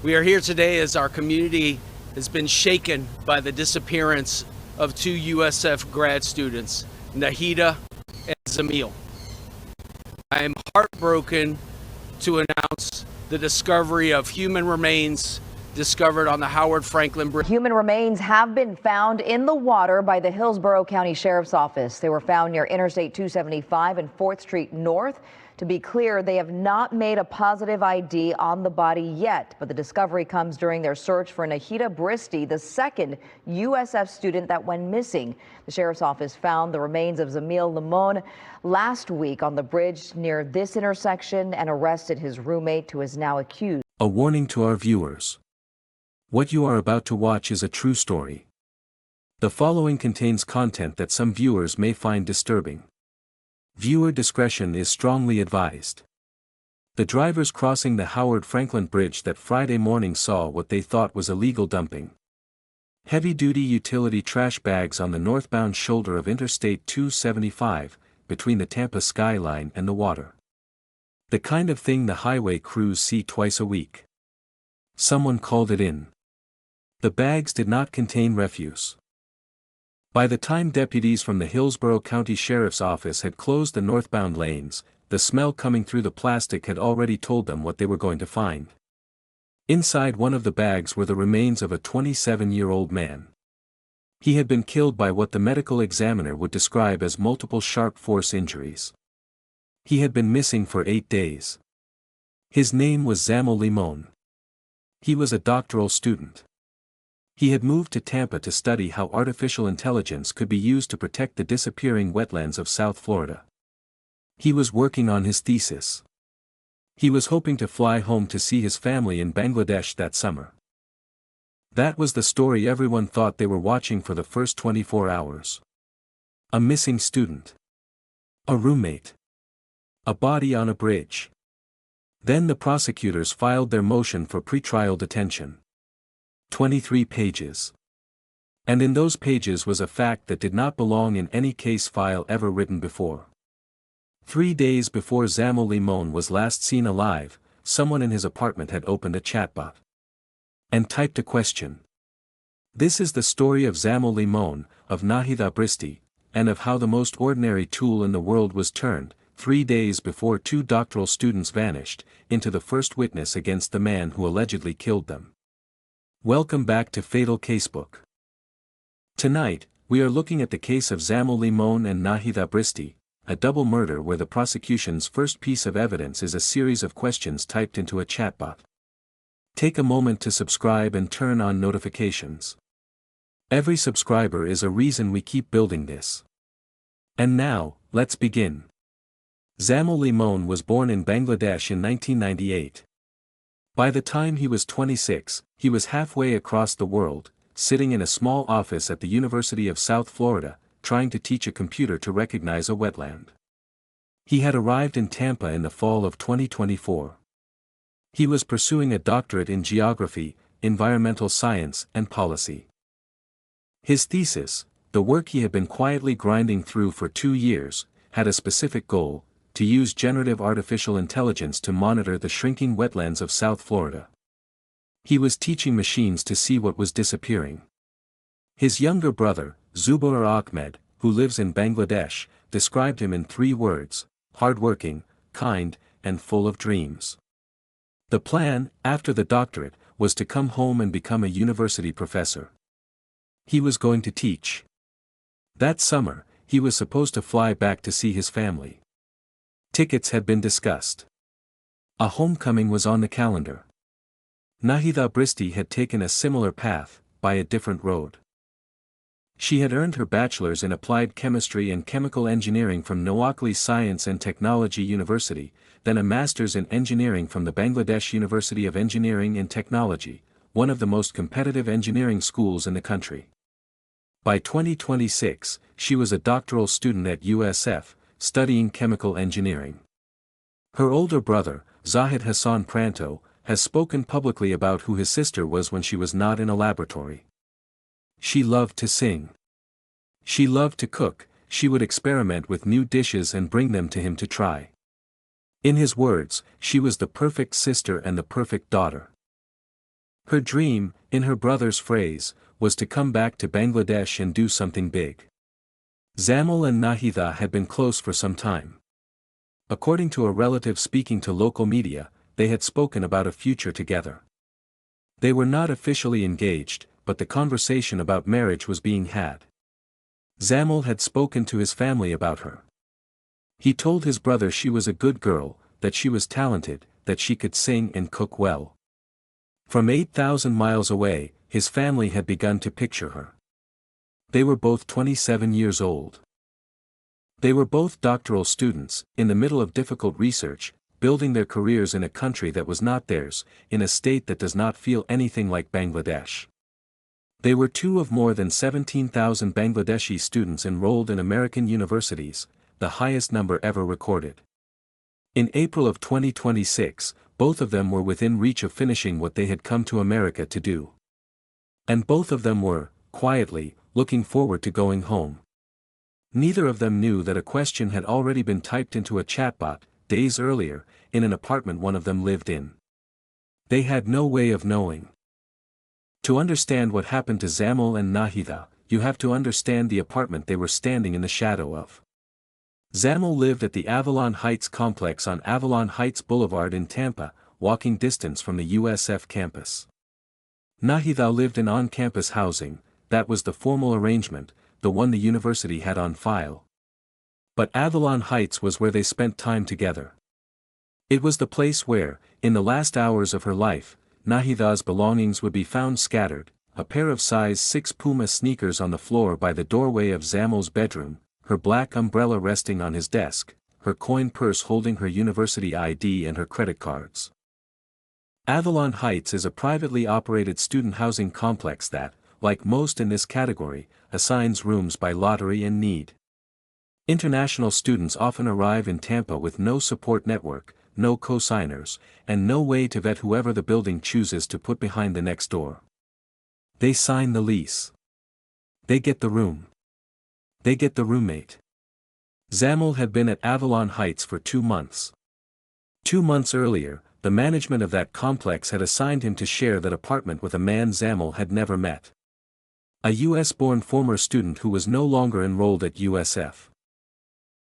We are here today as our community has been shaken by the disappearance of two USF grad students, Nahida and Zamil. I am heartbroken to announce the discovery of human remains discovered on the Howard Frankland Bridge. Human remains have been found in the water by the Hillsborough County Sheriff's Office. They were found near Interstate 275 and 4th Street North. To be clear, they have not made a positive ID on the body yet, but the discovery comes during their search for Nahida Bristy, the second USF student that went missing. The Sheriff's Office found the remains of Zamil Limon last week on the bridge near this intersection and arrested his roommate, who is now accused. A warning to our viewers. What you are about to watch is a true story. The following contains content that some viewers may find disturbing. Viewer discretion is strongly advised. The drivers crossing the Howard Frankland Bridge that Friday morning saw what they thought was illegal dumping. Heavy-duty utility trash bags on the northbound shoulder of Interstate 275, between the Tampa skyline and the water. The kind of thing the highway crews see twice a week. Someone called it in. The bags did not contain refuse. By the time deputies from the Hillsborough County Sheriff's Office had closed the northbound lanes, the smell coming through the plastic had already told them what they were going to find. Inside one of the bags were the remains of a 27-year-old man. He had been killed by what the medical examiner would describe as multiple sharp force injuries. He had been missing for 8 days. His name was Zamil Limon. He was a doctoral student. He had moved to Tampa to study how artificial intelligence could be used to protect the disappearing wetlands of South Florida. He was working on his thesis. He was hoping to fly home to see his family in Bangladesh that summer. That was the story everyone thought they were watching for the first 24 hours. A missing student. A roommate. A body on a bridge. Then the prosecutors filed their motion for pretrial detention. 23 pages. And in those pages was a fact that did not belong in any case file ever written before. 3 days before Zamil Limon was last seen alive, someone in his apartment had opened a chatbot and typed a question. This is the story of Zamil Limon, of Nahida Bristy, and of how the most ordinary tool in the world was turned, 3 days before two doctoral students vanished, into the first witness against the man who allegedly killed them. Welcome back to Fatal Casebook. Tonight, we are looking at the case of Zamil Limon and Nahida Bristy, a double murder where the prosecution's first piece of evidence is a series of questions typed into a chatbot. Take a moment to subscribe and turn on notifications. Every subscriber is a reason we keep building this. And now, let's begin. Zamil Limon was born in Bangladesh in 1998. By the time he was 26, he was halfway across the world, sitting in a small office at the University of South Florida, trying to teach a computer to recognize a wetland. He had arrived in Tampa in the fall of 2024. He was pursuing a doctorate in geography, environmental science, and policy. His thesis, the work he had been quietly grinding through for 2 years, had a specific goal: to use generative artificial intelligence to monitor the shrinking wetlands of South Florida. He was teaching machines to see what was disappearing. His younger brother, Zubair Ahmed, who lives in Bangladesh, described him in 3 words: hardworking, kind, and full of dreams. The plan, after the doctorate, was to come home and become a university professor. He was going to teach. That summer, he was supposed to fly back to see his family. Tickets had been discussed. A homecoming was on the calendar. Nahida Bristy had taken a similar path, by a different road. She had earned her bachelor's in applied chemistry and chemical engineering from Noakhali Science and Technology University, then a master's in engineering from the Bangladesh University of Engineering and Technology, one of the most competitive engineering schools in the country. By 2026, she was a doctoral student at USF, studying chemical engineering. Her older brother, Zahid Hassan Pranto, has spoken publicly about who his sister was when she was not in a laboratory. She loved to sing. She loved to cook. She would experiment with new dishes and bring them to him to try. In his words, she was the perfect sister and the perfect daughter. Her dream, in her brother's phrase, was to come back to Bangladesh and do something big. Zamil and Nahida had been close for some time. According to a relative speaking to local media, they had spoken about a future together. They were not officially engaged, but the conversation about marriage was being had. Zamil had spoken to his family about her. He told his brother she was a good girl, that she was talented, that she could sing and cook well. From 8,000 miles away, his family had begun to picture her. They were both 27 years old. They were both doctoral students, in the middle of difficult research, building their careers in a country that was not theirs, in a state that does not feel anything like Bangladesh. They were two of more than 17,000 Bangladeshi students enrolled in American universities, the highest number ever recorded. In April of 2026, both of them were within reach of finishing what they had come to America to do. And both of them were, quietly, looking forward to going home. Neither of them knew that a question had already been typed into a chatbot, days earlier, in an apartment one of them lived in. They had no way of knowing. To understand what happened to Zamil and Nahida, you have to understand the apartment they were standing in the shadow of. Zamil lived at the Avalon Heights complex on Avalon Heights Boulevard in Tampa, walking distance from the USF campus. Nahida lived in on-campus housing, that was the formal arrangement, the one the university had on file. But Avalon Heights was where they spent time together. It was the place where, in the last hours of her life, Nahida's belongings would be found scattered, a pair of size 6 Puma sneakers on the floor by the doorway of Zamil's bedroom, her black umbrella resting on his desk, her coin purse holding her university ID and her credit cards. Avalon Heights is a privately operated student housing complex that, like most in this category, assigns rooms by lottery and need. International students often arrive in Tampa with no support network, no co-signers, and no way to vet whoever the building chooses to put behind the next door. They sign the lease. They get the room. They get the roommate. Zamil had been at Avalon Heights for 2 months. 2 months earlier, the management of that complex had assigned him to share that apartment with a man Zamil had never met. A US-born former student who was no longer enrolled at USF.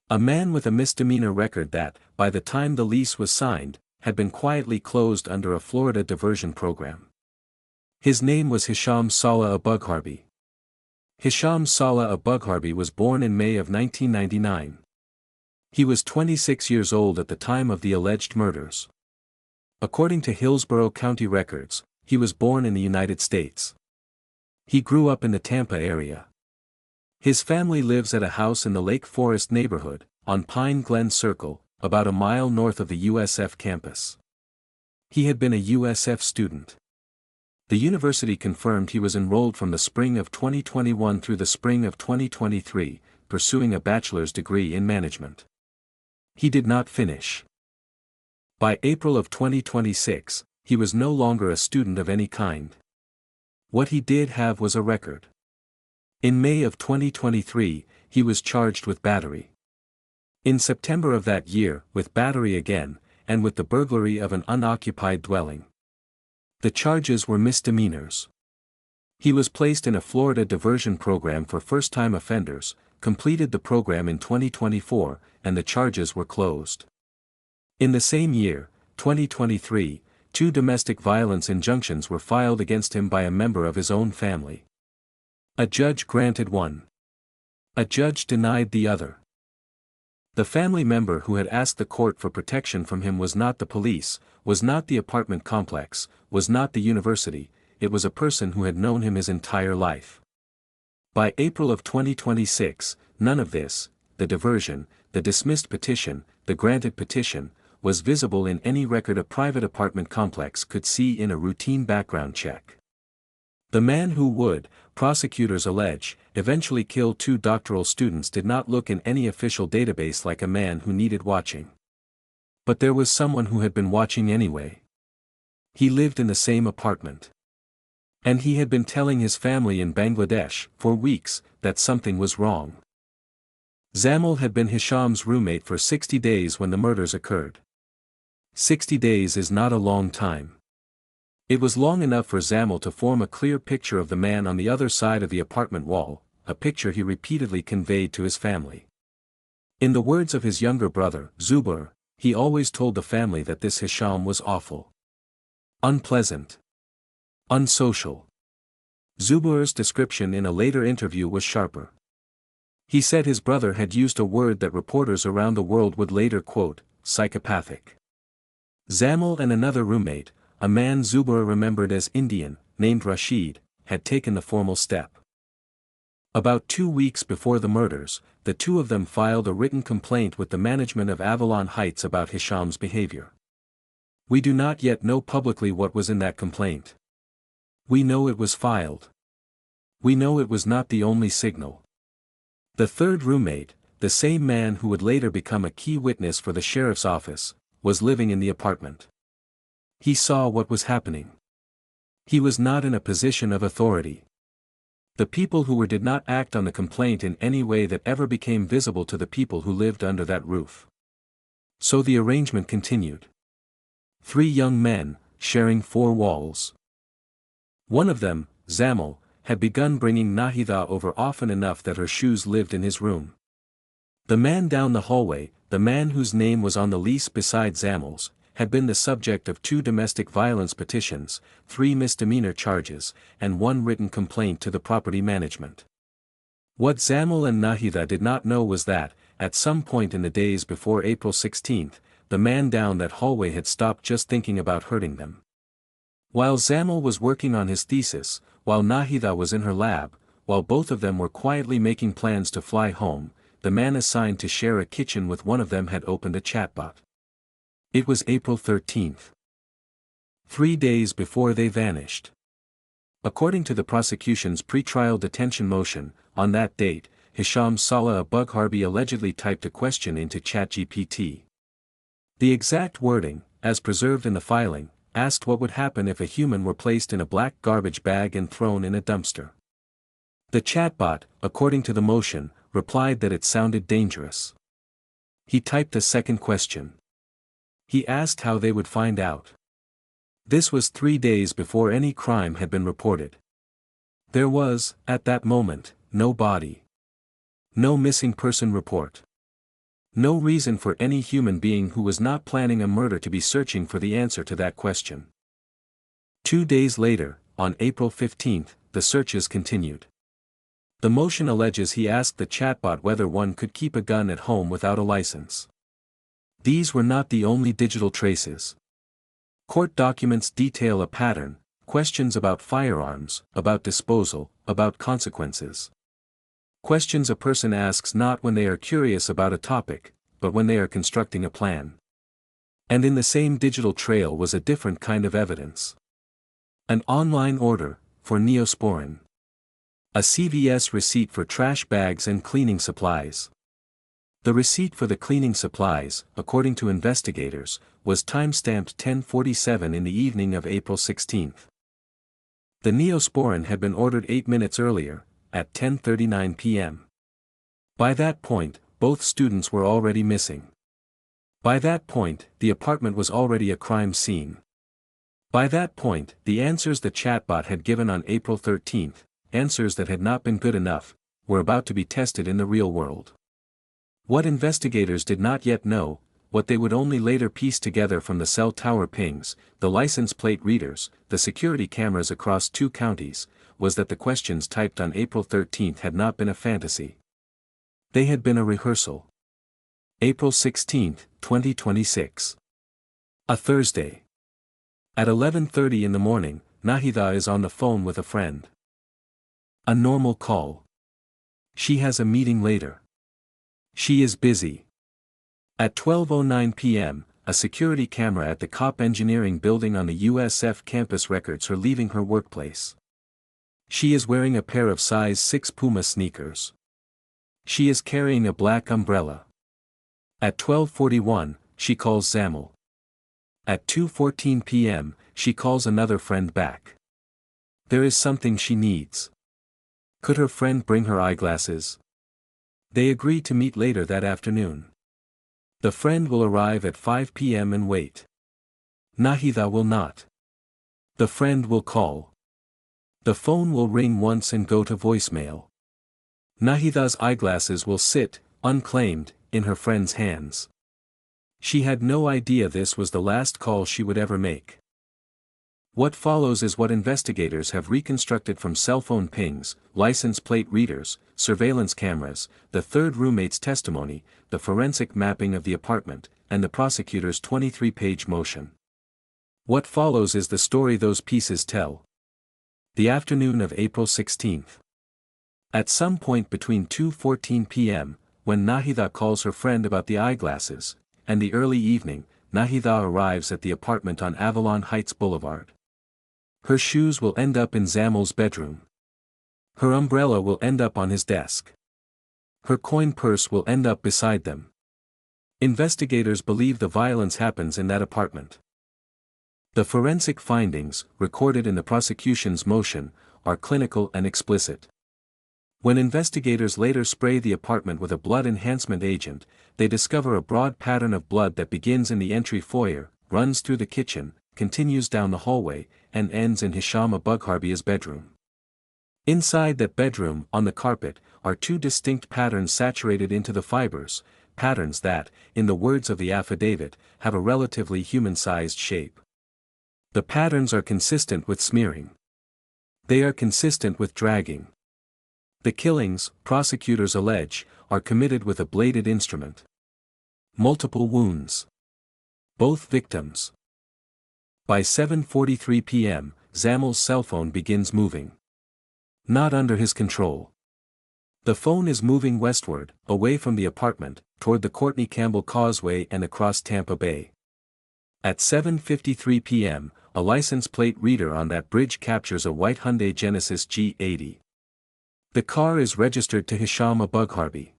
A man with a misdemeanor record that, by the time the lease was signed, had been quietly closed under a Florida diversion program. His name was Hisham Saleh Abugharbi. Hisham Saleh Abugharbi was born in May of 1999. He was 26 years old at the time of the alleged murders. According to Hillsborough County records, he was born in the United States. He grew up in the Tampa area. His family lives at a house in the Lake Forest neighborhood, on Pine Glen Circle, about a mile north of the USF campus. He had been a USF student. The university confirmed he was enrolled from the spring of 2021 through the spring of 2023, pursuing a bachelor's degree in management. He did not finish. By April of 2026, he was no longer a student of any kind. What he did have was a record. In May of 2023, he was charged with battery. In September of that year, with battery again, and with the burglary of an unoccupied dwelling. The charges were misdemeanors. He was placed in a Florida diversion program for first-time offenders, completed the program in 2024, and the charges were closed. In the same year, 2023, 2 domestic violence injunctions were filed against him by a member of his own family. A judge granted one. A judge denied the other. The family member who had asked the court for protection from him was not the police, was not the apartment complex, was not the university, it was a person who had known him his entire life. By April of 2026, none of this, the diversion, the dismissed petition, the granted petition, was visible in any record a private apartment complex could see in a routine background check. The man who would, prosecutors allege, eventually kill 2 doctoral students did not look in any official database like a man who needed watching. But there was someone who had been watching anyway. He lived in the same apartment. And he had been telling his family in Bangladesh, for weeks, that something was wrong. Zamil had been Hisham's roommate for 60 days when the murders occurred. 60 days is not a long time. It was long enough for Zamil to form a clear picture of the man on the other side of the apartment wall, a picture he repeatedly conveyed to his family. In the words of his younger brother, Zubair, he always told the family that this Hisham was awful, unpleasant, unsocial. Zubair's description in a later interview was sharper. He said his brother had used a word that reporters around the world would later quote, psychopathic. Zamil and another roommate, a man Zubair remembered as Indian, named Rashid, had taken the formal step. About 2 weeks before the murders, the two of them filed a written complaint with the management of Avalon Heights about Hisham's behavior. We do not yet know publicly what was in that complaint. We know it was filed. We know it was not the only signal. The third roommate, the same man who would later become a key witness for the sheriff's office, was living in the apartment. He saw what was happening. He was not in a position of authority. The people who were did not act on the complaint in any way that ever became visible to the people who lived under that roof. So the arrangement continued. 3 young men, sharing 4 walls. One of them, Zamil, had begun bringing Nahida over often enough that her shoes lived in his room. The man down the hallway, the man whose name was on the lease beside Zamil's, had been the subject of 2 domestic violence petitions, 3 misdemeanor charges, and 1 written complaint to the property management. What Zamil and Nahida did not know was that, at some point in the days before April 16, the man down that hallway had stopped just thinking about hurting them. While Zamil was working on his thesis, while Nahida was in her lab, while both of them were quietly making plans to fly home, the man assigned to share a kitchen with one of them had opened a chatbot. It was April 13. 3 days before they vanished. According to the prosecution's pretrial detention motion, on that date, Hisham Salah Abugharbi allegedly typed a question into ChatGPT. The exact wording, as preserved in the filing, asked what would happen if a human were placed in a black garbage bag and thrown in a dumpster. The chatbot, according to the motion, replied that it sounded dangerous. He typed a second question. He asked how they would find out. This was 3 days before any crime had been reported. There was, at that moment, no body. No missing person report. No reason for any human being who was not planning a murder to be searching for the answer to that question. 2 days later, on April 15, the searches continued. The motion alleges he asked the chatbot whether one could keep a gun at home without a license. These were not the only digital traces. Court documents detail a pattern, questions about firearms, about disposal, about consequences. Questions a person asks not when they are curious about a topic, but when they are constructing a plan. And in the same digital trail was a different kind of evidence. An online order, for Neosporin. A CVS receipt for trash bags and cleaning supplies. The receipt for the cleaning supplies, according to investigators, was time-stamped 10:47 in the evening of April 16. The Neosporin had been ordered 8 minutes earlier, at 10:39 p.m. By that point, both students were already missing. By that point, the apartment was already a crime scene. By that point, the answers the chatbot had given on April 13, answers that had not been good enough, were about to be tested in the real world. What investigators did not yet know, what they would only later piece together from the cell tower pings, the license plate readers, the security cameras across 2 counties, was that the questions typed on April 13 had not been a fantasy. They had been a rehearsal. April 16, 2026. A Thursday. At 11:30 in the morning, Nahida is on the phone with a friend. A normal call. She has a meeting later. She is busy. At 12:09 p.m., a security camera at the COP engineering building on the USF campus records her leaving her workplace. She is wearing a pair of size 6 Puma sneakers. She is carrying a black umbrella. At 12:41, she calls Zamil. At 2:14 p.m., she calls another friend back. There is something she needs. Could her friend bring her eyeglasses? They agree to meet later that afternoon. The friend will arrive at 5 p.m. and wait. Nahida will not. The friend will call. The phone will ring once and go to voicemail. Nahida's eyeglasses will sit, unclaimed, in her friend's hands. She had no idea this was the last call she would ever make. What follows is what investigators have reconstructed from cell phone pings, license plate readers, surveillance cameras, the third roommate's testimony, the forensic mapping of the apartment, and the prosecutor's 23-page motion. What follows is the story those pieces tell. The afternoon of April 16. At some point between 2:14 p.m., when Nahida calls her friend about the eyeglasses, and the early evening, Nahida arrives at the apartment on Avalon Heights Boulevard. Her shoes will end up in Zamil's bedroom. Her umbrella will end up on his desk. Her coin purse will end up beside them. Investigators believe the violence happens in that apartment. The forensic findings, recorded in the prosecution's motion, are clinical and explicit. When investigators later spray the apartment with a blood enhancement agent, they discover a broad pattern of blood that begins in the entry foyer, runs through the kitchen, continues down the hallway, and ends in Hisham Abugharbia's bedroom. Inside that bedroom, on the carpet, are two distinct patterns saturated into the fibers, patterns that, in the words of the affidavit, have a relatively human-sized shape. The patterns are consistent with smearing. They are consistent with dragging. The killings, prosecutors allege, are committed with a bladed instrument. Multiple wounds. Both victims. By 7:43 p.m., Zamil's cell phone begins moving. Not under his control. The phone is moving westward, away from the apartment, toward the Courtney Campbell Causeway and across Tampa Bay. At 7:53 p.m., a license plate reader on that bridge captures a white Hyundai Genesis G80. The car is registered to Hisham Abugharbi.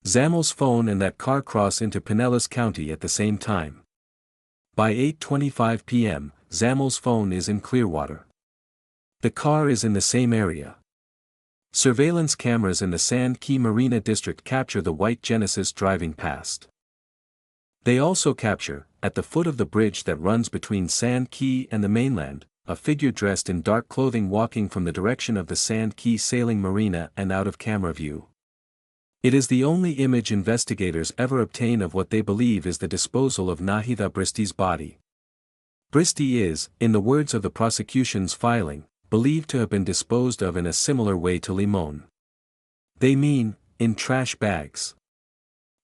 Zamil's phone and that car cross into Pinellas County at the same time. By 8:25 p.m., Zamil's phone is in Clearwater. The car is in the same area. Surveillance cameras in the Sand Key Marina district capture the white Genesis driving past. They also capture, at the foot of the bridge that runs between Sand Key and the mainland, a figure dressed in dark clothing walking from the direction of the Sand Key sailing marina and out of camera view. It is the only image investigators ever obtain of what they believe is the disposal of Nahida Bristy's body. Bristy is, in the words of the prosecution's filing, believed to have been disposed of in a similar way to Limon. They mean, in trash bags.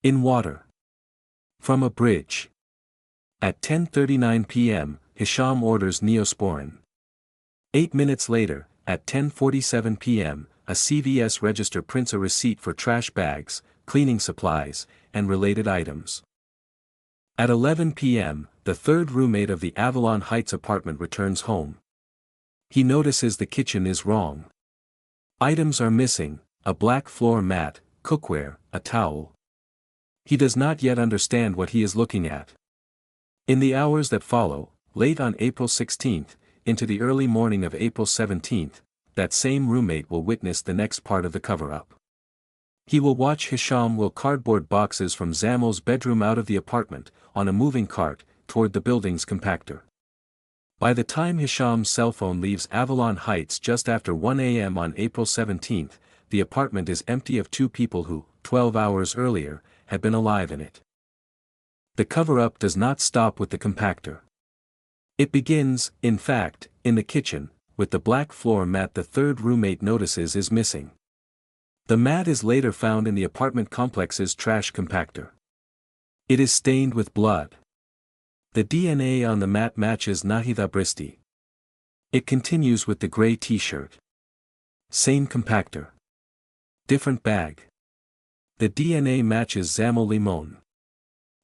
In water. From a bridge. At 10:39 p.m., Hisham orders Neosporin. 8 minutes later, at 10:47 p.m., a CVS register prints a receipt for trash bags, cleaning supplies, and related items. At 11 p.m., the third roommate of the Avalon Heights apartment returns home. He notices the kitchen is wrong. Items are missing: a black floor mat, cookware, a towel. He does not yet understand what he is looking at. In the hours that follow, late on April 16, into the early morning of April 17, that same roommate will witness the next part of the cover-up. He will watch Hisham wheel cardboard boxes from Zamil's bedroom out of the apartment, on a moving cart, toward the building's compactor. By the time Hisham's cell phone leaves Avalon Heights just after 1 a.m. on April 17, the apartment is empty of two people who, 12 hours earlier, had been alive in it. The cover-up does not stop with the compactor. It begins, in fact, in the kitchen, with the black floor mat the third roommate notices is missing. The mat is later found in the apartment complex's trash compactor. It is stained with blood. The DNA on the mat matches Nahida Bristy. It continues with the gray t-shirt. Same compactor. Different bag. The DNA matches Zamil Limon.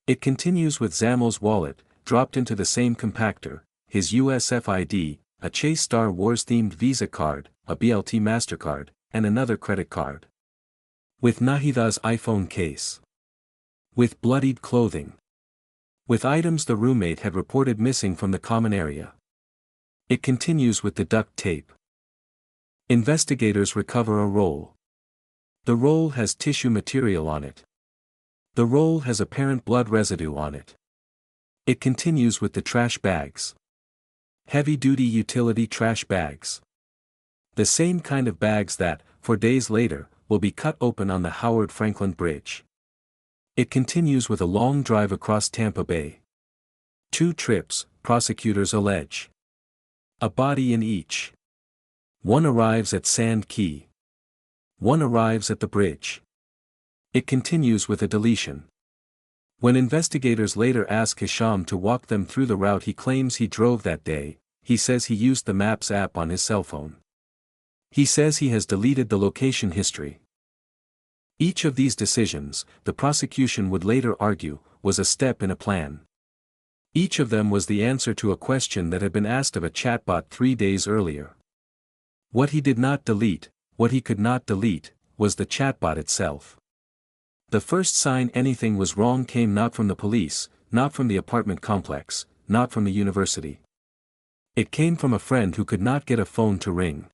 It continues with Zamil's wallet, dropped into the same compactor, his USF ID, a Chase Star Wars-themed Visa card, a BLT MasterCard, and another credit card. With Nahida's iPhone case. With bloodied clothing. With items the roommate had reported missing from the common area. It continues with the duct tape. Investigators recover a roll. The roll has tissue material on it. The roll has apparent blood residue on it. It continues with the trash bags. Heavy-duty utility trash bags. The same kind of bags that, 4 days later, will be cut open on the Frankland Bridge. It continues with a long drive across Tampa Bay. 2 trips, prosecutors allege. A body in each. One arrives at Sand Key. One arrives at the bridge. It continues with a deletion. When investigators later ask Hisham to walk them through the route he claims he drove that day, he says he used the Maps app on his cell phone. He says he has deleted the location history. Each of these decisions, the prosecution would later argue, was a step in a plan. Each of them was the answer to a question that had been asked of a chatbot 3 days earlier. What he did not delete, what he could not delete, was the chatbot itself. The first sign anything was wrong came not from the police, not from the apartment complex, not from the university. It came from a friend who could not get a phone to ring.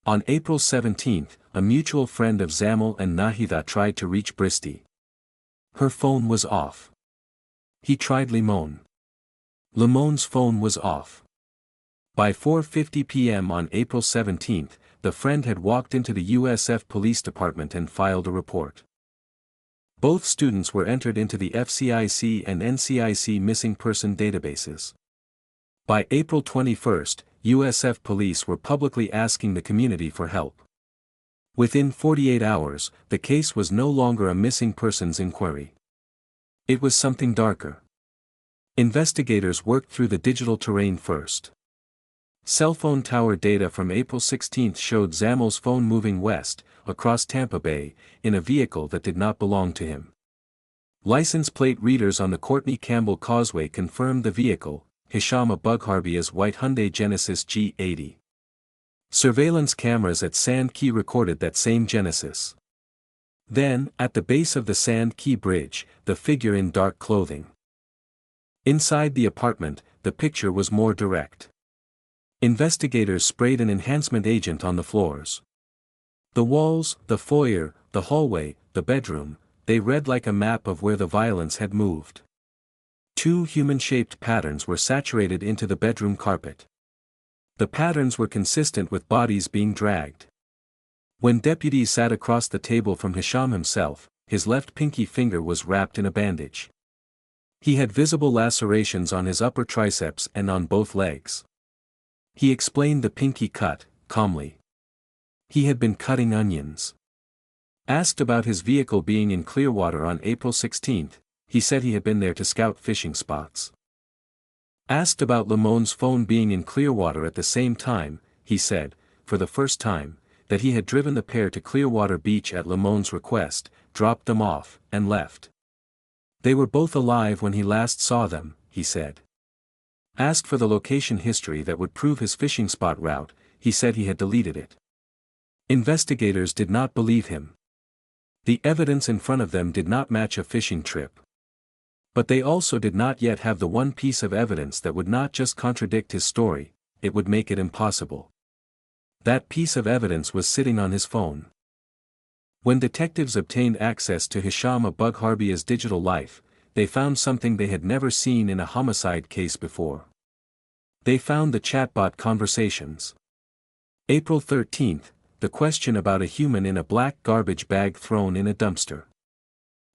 On April 17, a mutual friend of Zamil and Nahida tried to reach Bristy. Her phone was off. He tried Limon. Limon's phone was off. By 4:50 p.m. on April 17, the friend had walked into the USF Police Department and filed a report. Both students were entered into the FCIC and NCIC missing person databases. By April 21, USF police were publicly asking the community for help. Within 48 hours, the case was no longer a missing persons inquiry. It was something darker. Investigators worked through the digital terrain first. Cell phone tower data from April 16 showed Zamil's phone moving west, across Tampa Bay, in a vehicle that did not belong to him. License plate readers on the Courtney Campbell Causeway confirmed the vehicle, Hisham Abugharbia's white Hyundai Genesis G80. Surveillance cameras at Sand Key recorded that same Genesis. Then, at the base of the Sand Key Bridge, the figure in dark clothing. Inside the apartment, the picture was more direct. Investigators sprayed an enhancement agent on the floors. The walls, the foyer, the hallway, the bedroom, they read like a map of where the violence had moved. 2 human-shaped patterns were saturated into the bedroom carpet. The patterns were consistent with bodies being dragged. When deputies sat across the table from Hisham himself, his left pinky finger was wrapped in a bandage. He had visible lacerations on his upper triceps and on both legs. He explained the pinky cut, calmly. He had been cutting onions. Asked about his vehicle being in Clearwater on April 16, he said he had been there to scout fishing spots. Asked about Limon's phone being in Clearwater at the same time, he said, for the first time, that he had driven the pair to Clearwater Beach at Limon's request, dropped them off, and left. They were both alive when he last saw them, he said. Asked for the location history that would prove his fishing spot route, he said he had deleted it. Investigators did not believe him. The evidence in front of them did not match a fishing trip. But they also did not yet have the one piece of evidence that would not just contradict his story, it would make it impossible. That piece of evidence was sitting on his phone. When detectives obtained access to Hisham Abugharbia's digital life, they found something they had never seen in a homicide case before. They found the chatbot conversations. April 13, the question about a human in a black garbage bag thrown in a dumpster.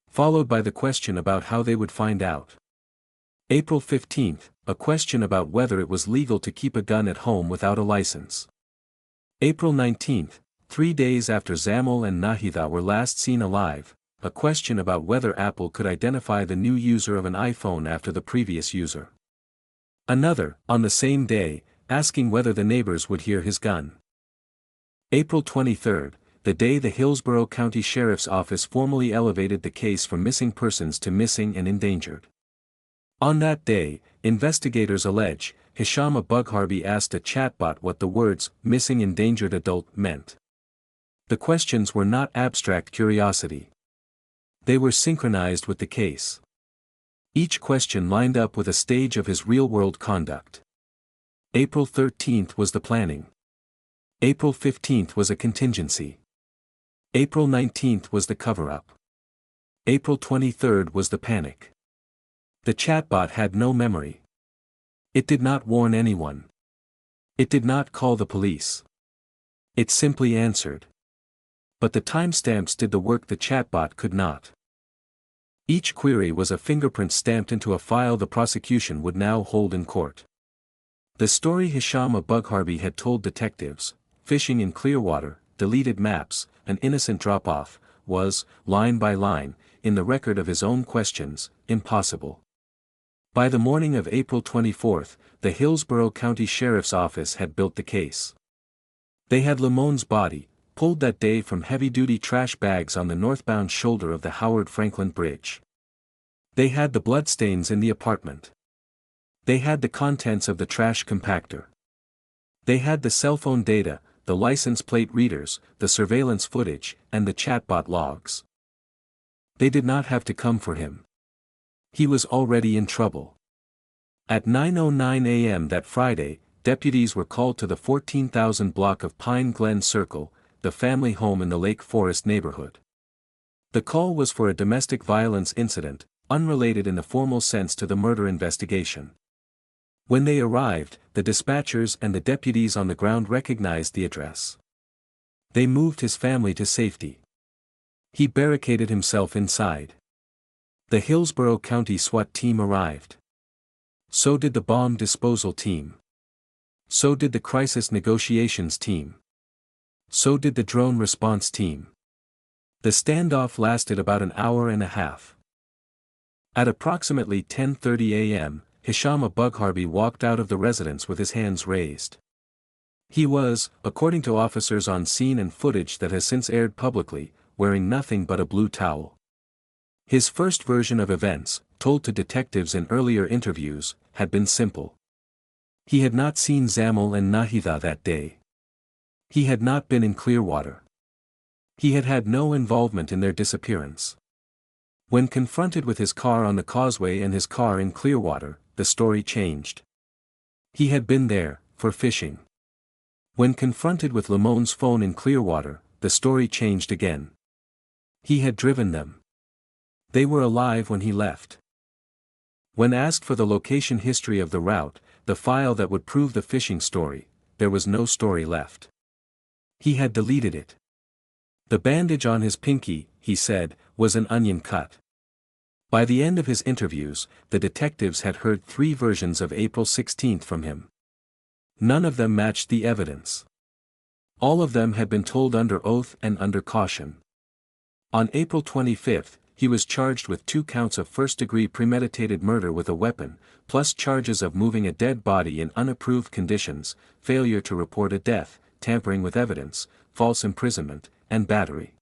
Followed by the question about how they would find out. April 15, a question about whether it was legal to keep a gun at home without a license. April 19, 3 days after Zamil and Nahida were last seen alive, a question about whether Apple could identify the new user of an iPhone after the previous user. Another, on the same day, asking whether the neighbors would hear his gun. April 23, the day the Hillsborough County Sheriff's Office formally elevated the case from missing persons to missing and endangered. On that day, investigators allege, Hisham Abugharbi asked a chatbot what the words, missing endangered adult, meant. The questions were not abstract curiosity. They were synchronized with the case. Each question lined up with a stage of his real-world conduct. April 13 was the planning. April 15 was a contingency. April 19 was the cover-up. April 23 was the panic. The chatbot had no memory. It did not warn anyone. It did not call the police. It simply answered. But the timestamps did the work the chatbot could not. Each query was a fingerprint stamped into a file the prosecution would now hold in court. The story Hisham Abugharbi had told detectives, fishing in Clearwater, deleted maps, an innocent drop-off, was, line by line, in the record of his own questions, impossible. By the morning of April 24, the Hillsborough County Sheriff's Office had built the case. They had Limon's body, pulled that day from heavy-duty trash bags on the northbound shoulder of the Frankland Bridge. They had the bloodstains in the apartment. They had the contents of the trash compactor. They had the cell phone data, the license plate readers, the surveillance footage, and the chatbot logs. They did not have to come for him. He was already in trouble. At 9:09 a.m. that Friday, deputies were called to the 14,000 block of Pine Glen Circle, the family home in the Lake Forest neighborhood. The call was for a domestic violence incident, unrelated in the formal sense to the murder investigation. When they arrived, the dispatchers and the deputies on the ground recognized the address. They moved his family to safety. He barricaded himself inside. The Hillsborough County SWAT team arrived. So did the bomb disposal team. So did the crisis negotiations team. So did the drone response team. The standoff lasted about an hour and a half. At approximately 10:30 a.m., Hisham Abugharbi walked out of the residence with his hands raised. He was, according to officers on scene and footage that has since aired publicly, wearing nothing but a blue towel. His first version of events, told to detectives in earlier interviews, had been simple. He had not seen Zamil and Nahida that day. He had not been in Clearwater. He had had no involvement in their disappearance. When confronted with his car on the causeway and his car in Clearwater, the story changed. He had been there, for fishing. When confronted with Limon's phone in Clearwater, the story changed again. He had driven them. They were alive when he left. When asked for the location history of the route, the file that would prove the fishing story, there was no story left. He had deleted it. The bandage on his pinky, he said, was an onion cut. By the end of his interviews, the detectives had heard 3 versions of April 16 from him. None of them matched the evidence. All of them had been told under oath and under caution. On April 25, he was charged with 2 counts of first-degree premeditated murder with a weapon, plus charges of moving a dead body in unapproved conditions, failure to report a death, tampering with evidence, false imprisonment, and battery.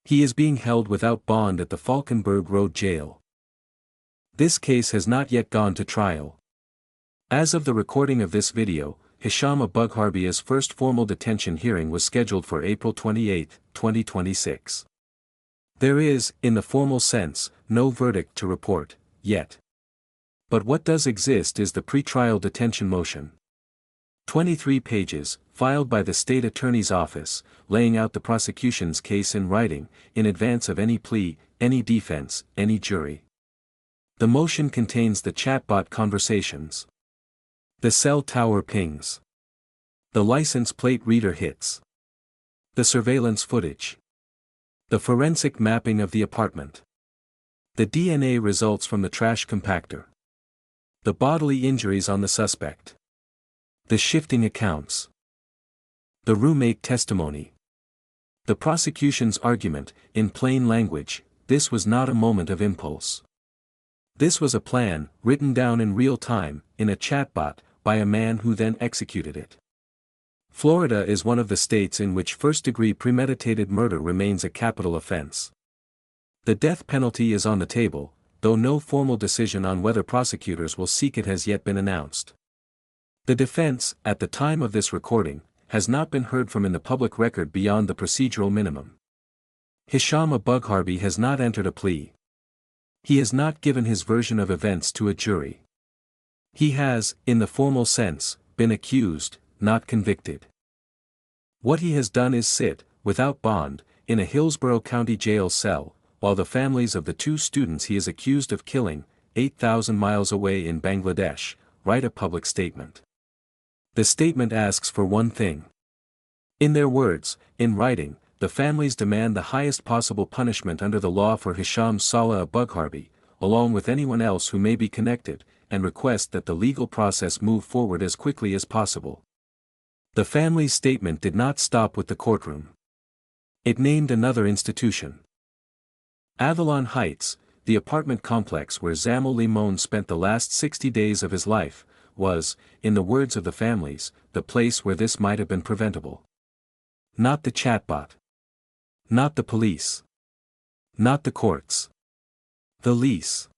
He is being held without bond at the Falkenberg Road Jail. This case has not yet gone to trial. As of the recording of this video, Hisham Abugharbi's first formal detention hearing was scheduled for April 28, 2026. There is, in the formal sense, no verdict to report, yet. But what does exist is the pretrial detention motion. 23 pages, filed by the state attorney's office, laying out the prosecution's case in writing, in advance of any plea, any defense, any jury. The motion contains the chatbot conversations. The cell tower pings. The license plate reader hits. The surveillance footage. The forensic mapping of the apartment. The DNA results from the trash compactor. The bodily injuries on the suspect. The shifting accounts. The roommate testimony. The prosecution's argument, in plain language, this was not a moment of impulse. This was a plan, written down in real time, in a chatbot, by a man who then executed it. Florida is one of the states in which first-degree premeditated murder remains a capital offense. The death penalty is on the table, though no formal decision on whether prosecutors will seek it has yet been announced. The defense, at the time of this recording, has not been heard from in the public record beyond the procedural minimum. Hisham Abugharbi has not entered a plea. He has not given his version of events to a jury. He has, in the formal sense, been accused, not convicted. What he has done is sit, without bond, in a Hillsborough County jail cell, while the families of the 2 students he is accused of killing, 8,000 miles away in Bangladesh, write a public statement. The statement asks for one thing. In their words, in writing, the families demand the highest possible punishment under the law for Hisham Salah Abugharbi, along with anyone else who may be connected, and request that the legal process move forward as quickly as possible. The family's statement did not stop with the courtroom. It named another institution. Avalon Heights, the apartment complex where Zamil Limon spent the last 60 days of his life, was, in the words of the families, the place where this might have been preventable. Not the chatbot. Not the police. Not the courts. The lease.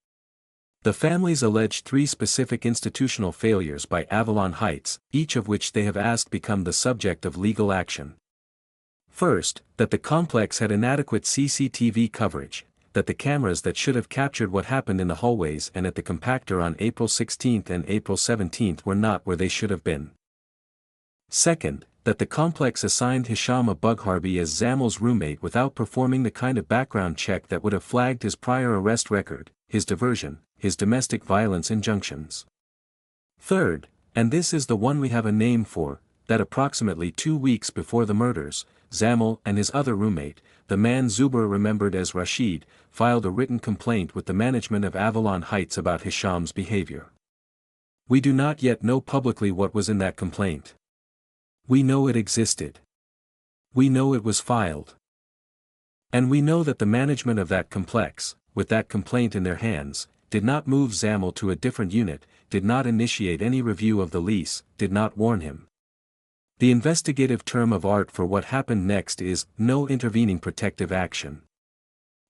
The families alleged 3 specific institutional failures by Avalon Heights, each of which they have asked become the subject of legal action. First, that the complex had inadequate CCTV coverage, that the cameras that should have captured what happened in the hallways and at the compactor on April 16 and April 17 were not where they should have been. Second, that the complex assigned Hisham Abugharbi as Zamil's roommate without performing the kind of background check that would have flagged his prior arrest record, his diversion, his domestic violence injunctions. Third, and this is the one we have a name for, that approximately 2 weeks before the murders, Zamil and his other roommate, the man Zubair remembered as Rashid, filed a written complaint with the management of Avalon Heights about Hisham's behavior. We do not yet know publicly what was in that complaint. We know it existed. We know it was filed. And we know that the management of that complex, with that complaint in their hands, did not move Zamil to a different unit, did not initiate any review of the lease, did not warn him. The investigative term of art for what happened next is, no intervening protective action.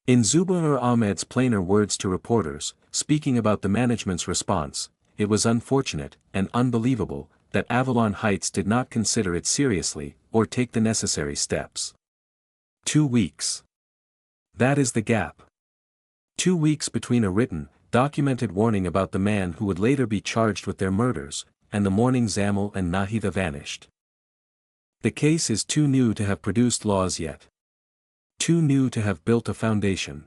In Zubair Ahmed's plainer words to reporters, speaking about the management's response, it was unfortunate, and unbelievable, that Avalon Heights did not consider it seriously, or take the necessary steps. 2 weeks. That is the gap. 2 weeks between a written, documented warning about the man who would later be charged with their murders, and the morning Zamil and Nahida vanished. The case is too new to have produced laws yet. Too new to have built a foundation.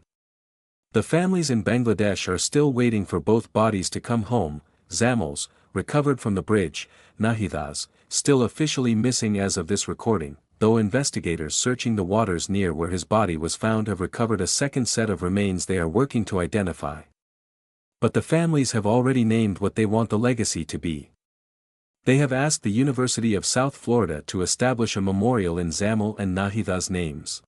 The families in Bangladesh are still waiting for both bodies to come home, Zamil's, recovered from the bridge, Nahida's, still officially missing as of this recording, though investigators searching the waters near where his body was found have recovered a second set of remains they are working to identify. But the families have already named what they want the legacy to be. They have asked the University of South Florida to establish a memorial in Zamil and Nahida's names.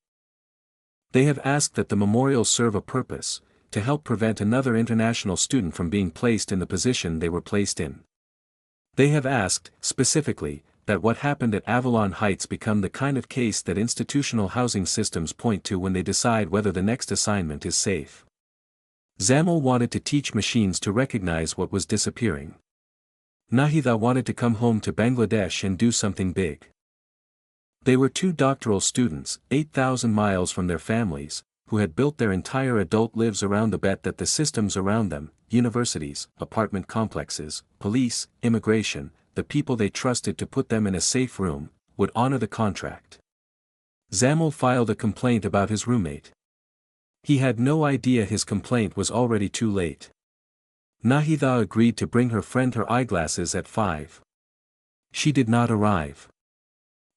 They have asked that the memorial serve a purpose, to help prevent another international student from being placed in the position they were placed in. They have asked, specifically, that what happened at Avalon Heights become the kind of case that institutional housing systems point to when they decide whether the next assignment is safe. Zamil wanted to teach machines to recognize what was disappearing. Nahida wanted to come home to Bangladesh and do something big. They were 2 doctoral students, 8,000 miles from their families, who had built their entire adult lives around the bet that the systems around them, universities, apartment complexes, police, immigration, the people they trusted to put them in a safe room, would honor the contract. Zamil filed a complaint about his roommate. He had no idea his complaint was already too late. Nahida agreed to bring her friend her eyeglasses at 5. She did not arrive.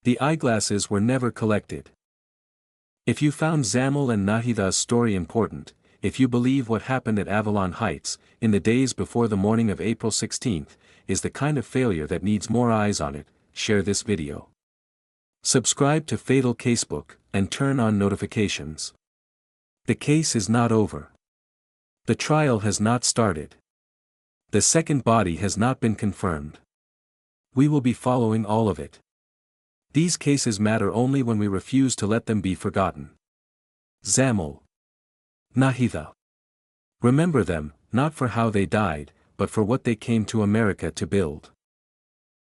The eyeglasses were never collected. If you found Zamil and Nahida's story important, if you believe what happened at Avalon Heights, in the days before the morning of April 16, is the kind of failure that needs more eyes on it, share this video. Subscribe to Fatal Casebook, and turn on notifications. The case is not over. The trial has not started. The second body has not been confirmed. We will be following all of it. These cases matter only when we refuse to let them be forgotten. Zamil. Nahida. Remember them, not for how they died, but for what they came to America to build.